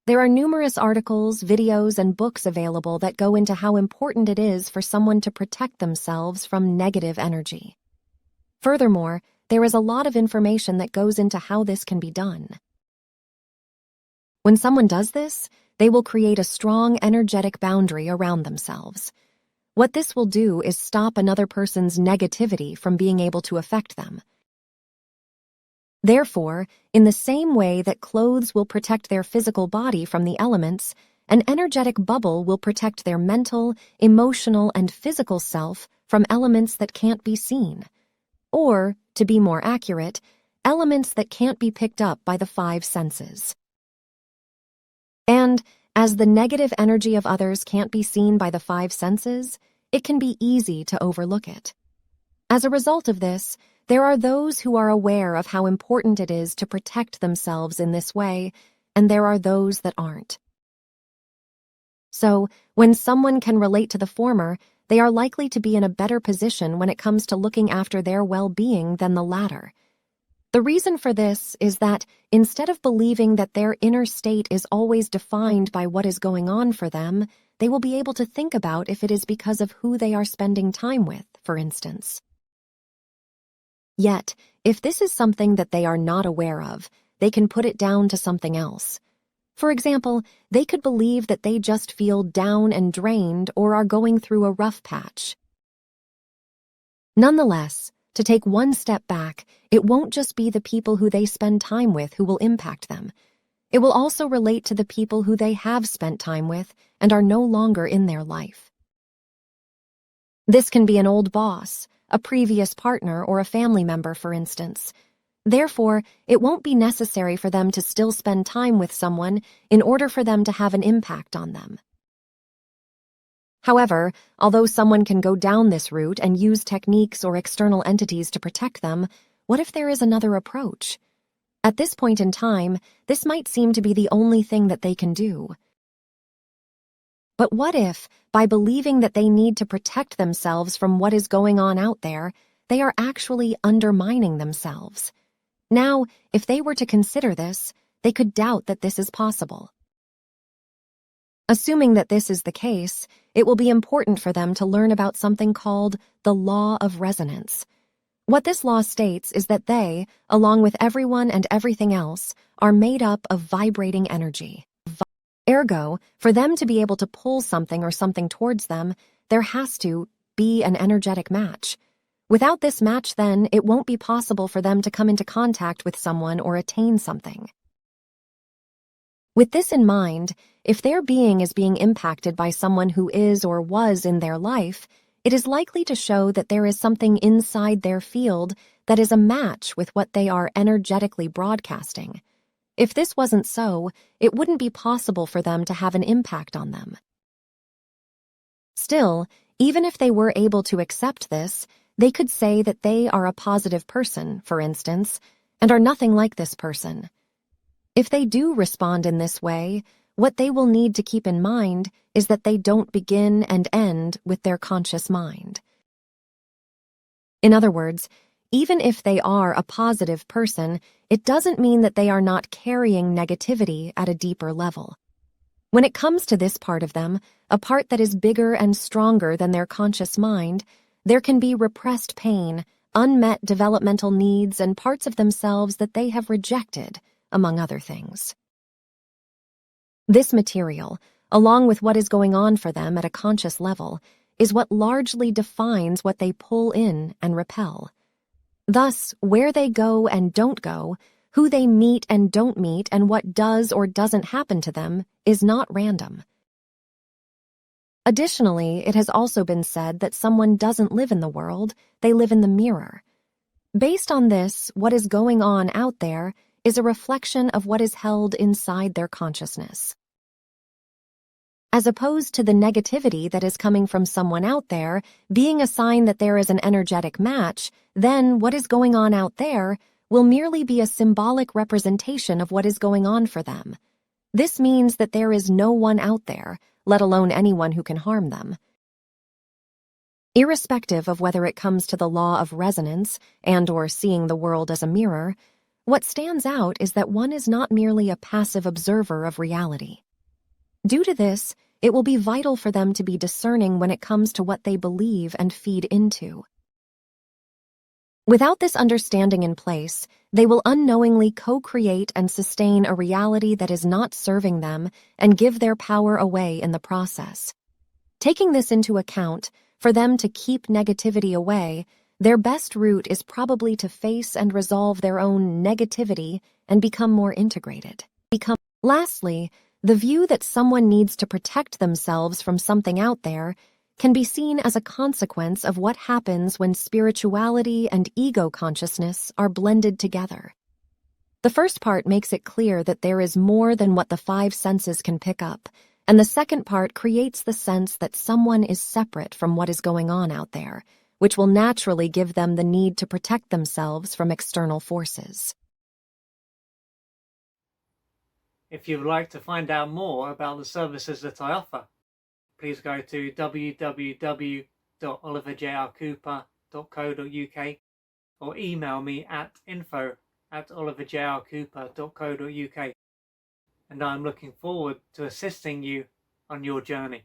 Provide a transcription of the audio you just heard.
There are numerous articles, videos, and books available that go into how important it is for someone to protect themselves from negative energy. Furthermore, there is a lot of information that goes into how this can be done. When someone does this, they will create a strong energetic boundary around themselves. What this will do is stop another person's negativity from being able to affect them. Therefore, in the same way that clothes will protect their physical body from the elements, an energetic bubble will protect their mental, emotional, and physical self from elements that can't be seen. Or, to be more accurate, elements that can't be picked up by the five senses. And, as the negative energy of others can't be seen by the five senses, it can be easy to overlook it. As a result of this, there are those who are aware of how important it is to protect themselves in this way, and there are those that aren't. So, when someone can relate to the former, they are likely to be in a better position when it comes to looking after their well-being than the latter. The reason for this is that, instead of believing that their inner state is always defined by what is going on for them, they will be able to think about if it is because of who they are spending time with, for instance. Yet, if this is something that they are not aware of, they can put it down to something else. For example, they could believe that they just feel down and drained or are going through a rough patch. Nonetheless, to take one step back, it won't just be the people who they spend time with who will impact them. It will also relate to the people who they have spent time with and are no longer in their life. This can be an old boss, a previous partner, or a family member, for instance. Therefore, it won't be necessary for them to still spend time with someone in order for them to have an impact on them. However, although someone can go down this route and use techniques or external entities to protect them, what if there is another approach? At this point in time, this might seem to be the only thing that they can do. But what if, by believing that they need to protect themselves from what is going on out there, they are actually undermining themselves? Now, if they were to consider this, they could doubt that this is possible. Assuming that this is the case, it will be important for them to learn about something called the law of resonance. What this law states is that they, along with everyone and everything else, are made up of vibrating energy. Ergo, for them to be able to pull something or something towards them, there has to be an energetic match. Without this match, then, it won't be possible for them to come into contact with someone or attain something. With this in mind, if their being is being impacted by someone who is or was in their life, it is likely to show that there is something inside their field that is a match with what they are energetically broadcasting. If this wasn't so, it wouldn't be possible for them to have an impact on them. Still, even if they were able to accept this, they could say that they are a positive person, for instance, and are nothing like this person. If they do respond in this way, what they will need to keep in mind is that they don't begin and end with their conscious mind. In other words, even if they are a positive person, it doesn't mean that they are not carrying negativity at a deeper level. When it comes to this part of them, a part that is bigger and stronger than their conscious mind, there can be repressed pain, unmet developmental needs, and parts of themselves that they have rejected, among other things. This material, along with what is going on for them at a conscious level, is what largely defines what they pull in and repel. Thus, where they go and don't go, who they meet and don't meet, and what does or doesn't happen to them is not random. Additionally, it has also been said that someone doesn't live in the world, they live in the mirror. Based on this, what is going on out there is a reflection of what is held inside their consciousness. As opposed to the negativity that is coming from someone out there being a sign that there is an energetic match, then what is going on out there will merely be a symbolic representation of what is going on for them. This means that there is no one out there, let alone anyone who can harm them. Irrespective of whether it comes to the law of resonance and/or seeing the world as a mirror, What stands out is that one is not merely a passive observer of reality. Due to this, it will be vital for them to be discerning when it comes to what they believe and feed into. Without this understanding in place, they will unknowingly co-create and sustain a reality that is not serving them and give their power away in the process. Taking this into account, for them to keep negativity away, their best route is probably to face and resolve their own negativity and become more integrated. Lastly, the view that someone needs to protect themselves from something out there can be seen as a consequence of what happens when spirituality and ego consciousness are blended together. The first part makes it clear that there is more than what the five senses can pick up, and the second part creates the sense that someone is separate from what is going on out there, which will naturally give them the need to protect themselves from external forces. If you'd like to find out more about the services that I offer, please go to www.oliverjrcooper.co.uk or email me at info@oliverjrcooper.co.uk, and I'm looking forward to assisting you on your journey.